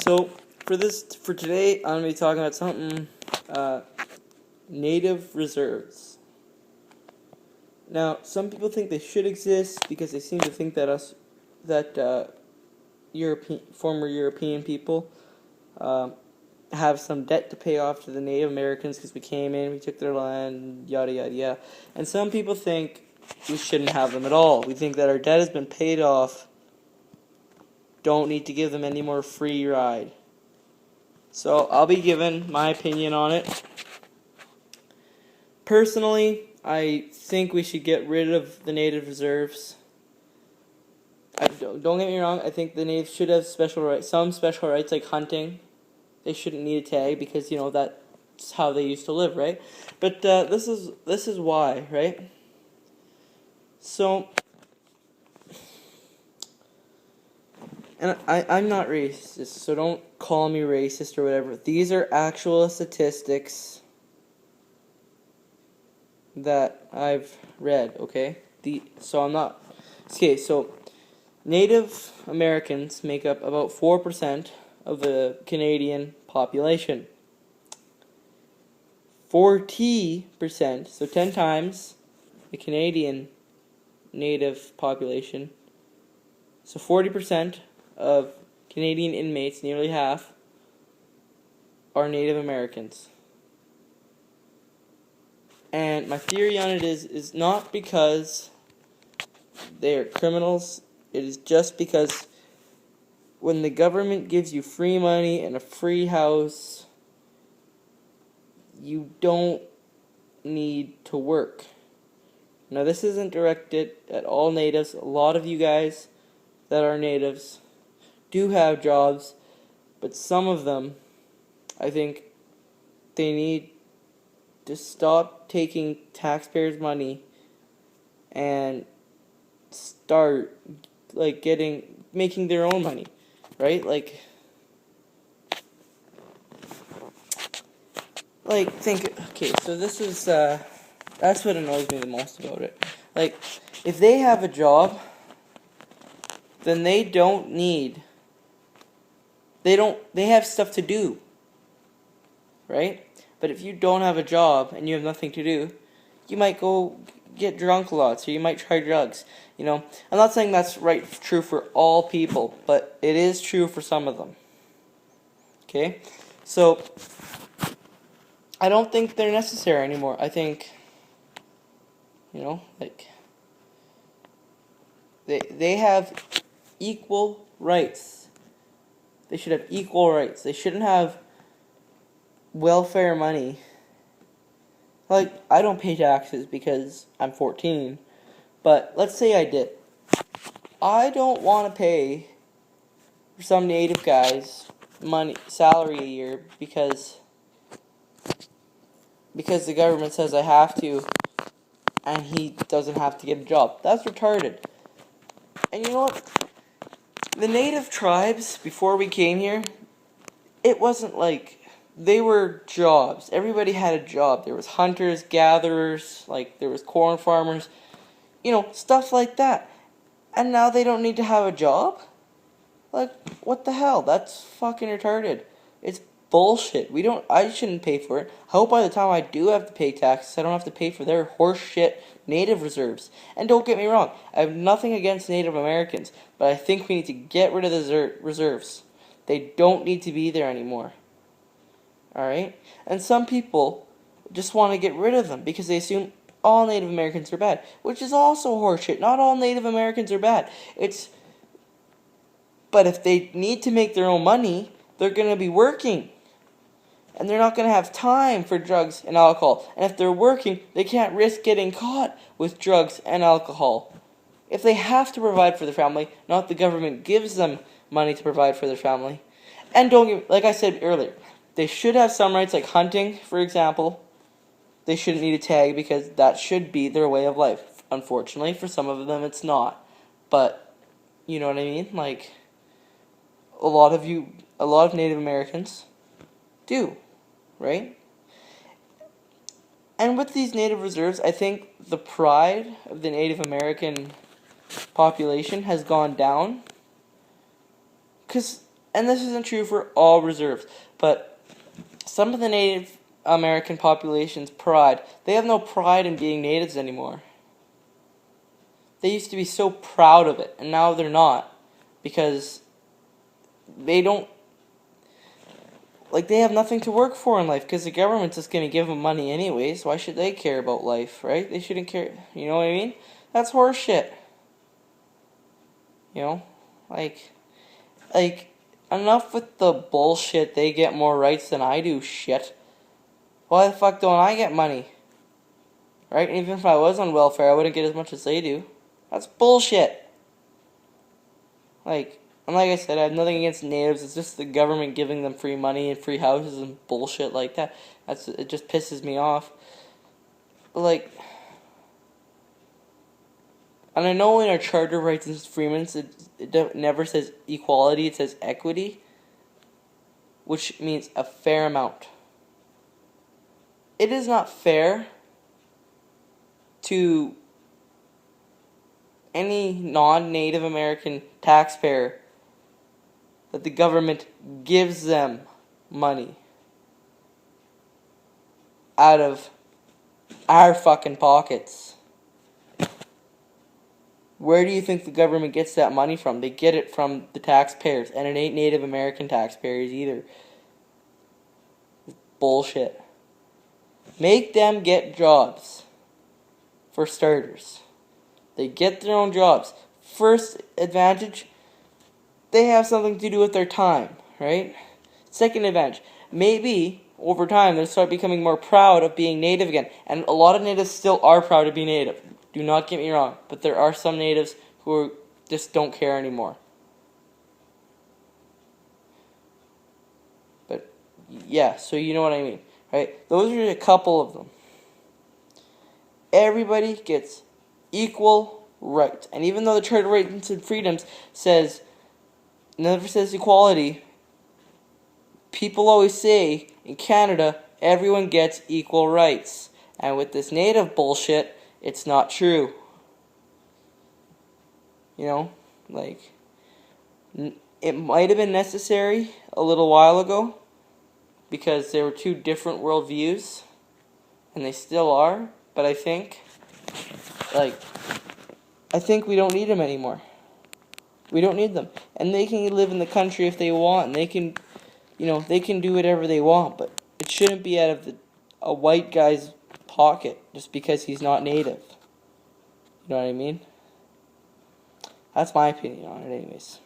So for today, I'm gonna be talking about something native reserves. Now, some people think they should exist because they seem to think that former European people have some debt to pay off to the Native Americans because we came in, we took their land, yada yada yada. And some people think we shouldn't have them at all. We think that our debt has been paid off. Don't need to give them any more free ride. So I'll be giving my opinion on it. Personally, I think we should get rid of the native reserves. Don't get me wrong, I think the natives should have some special rights like hunting. They shouldn't need a tag because, that's how they used to live, right? But this is why, right? So, and I'm not racist, so don't call me racist or whatever. These are actual statistics that I've read, okay? So Native Americans make up about 4% of the Canadian population. 40%, so 10 times the Canadian Native population. So 40% of Canadian inmates, nearly half, are Native Americans. And my theory on it is not because they are criminals. It is just because when the government gives you free money and a free house, you don't need to work. Now, this isn't directed at all natives. A lot of you guys that are natives do have jobs, but some of them, I think, they need to stop taking taxpayers' money and start making their own money, right? So this is that's what annoys me the most about it. If they have a job, then they have stuff to do, right? But if you don't have a job and you have nothing to do, you might go get drunk a lot, so you might try drugs. I'm not saying that's true for all people, but it is true for some of them. Okay? So, I don't think they're necessary anymore. I think, they have equal rights. They should have equal rights. They shouldn't have welfare money. I don't pay taxes because I'm 14, but let's say I did. I don't want to pay for some native guy's salary a year because the government says I have to, and he doesn't have to get a job. That's retarded. And you know what? The native tribes, before we came here, it wasn't like they were jobs. Everybody had a job. There was hunters, gatherers, there was corn farmers, stuff like that. And now they don't need to have a job? What the hell? That's fucking retarded. It's bullshit. I shouldn't pay for it. I hope by the time I do have to pay taxes, I don't have to pay for their horse shit native reserves. And don't get me wrong, I have nothing against Native Americans, but I think we need to get rid of the reserves. They don't need to be there anymore. Alright? And some people just want to get rid of them because they assume all Native Americans are bad, which is also horseshit. Not all Native Americans are bad. But if they need to make their own money, they're going to be working. And they're not going to have time for drugs and alcohol. And if they're working, they can't risk getting caught with drugs and alcohol. If they have to provide for their family, not the government gives them money to provide for their family. And like I said earlier, they should have some rights like hunting, for example. They shouldn't need a tag because that should be their way of life. Unfortunately, for some of them it's not. But, you know what I mean? A lot of Native Americans do, right? And with these native reserves, I think the pride of the Native American population has gone down. Because and this isn't true for all reserves, but some of the Native American population's pride, they have no pride in being natives anymore. They used to be so proud of it, and now they're not, because they don't, like, they have nothing to work for in life, because the government's just going to give them money anyways. Why should they care about life, right? They shouldn't care, you know what I mean? That's horse shit. You know? Like, enough with the bullshit, they get more rights than I do shit. Why the fuck don't I get money? Right? And even if I was on welfare, I wouldn't get as much as they do. That's bullshit. Like, and like I said, I have nothing against natives. It's just the government giving them free money and free houses and bullshit like that. It just pisses me off. But like, and I know in our Charter of Rights and Freedoms, it never says equality, it says equity, which means a fair amount. It is not fair to any non-Native American taxpayer that the government gives them money out of our fucking pockets. Where do you think the government gets that money from? They get it from the taxpayers, and it ain't Native American taxpayers either. It's bullshit. Make them get jobs, for starters. They get their own jobs. First advantage, they have something to do with their time, right? Second advantage, maybe over time they'll start becoming more proud of being Native again. And a lot of natives still are proud to be Native. Do not get me wrong, but there are some natives who just don't care anymore. But yeah, so you know what I mean, right? Those are a couple of them. Everybody gets equal rights. And even though the Charter of Rights and Freedoms never says equality, people always say in Canada everyone gets equal rights. And with this native bullshit, it's not true. You know, like, it might have been necessary a little while ago because there were two different worldviews, and they still are, but I think we don't need them anymore. We don't need them. And they can live in the country if they want, and they can do whatever they want, but it shouldn't be out of a white guy's pocket just because he's not native. You know what I mean? That's my opinion on it anyways.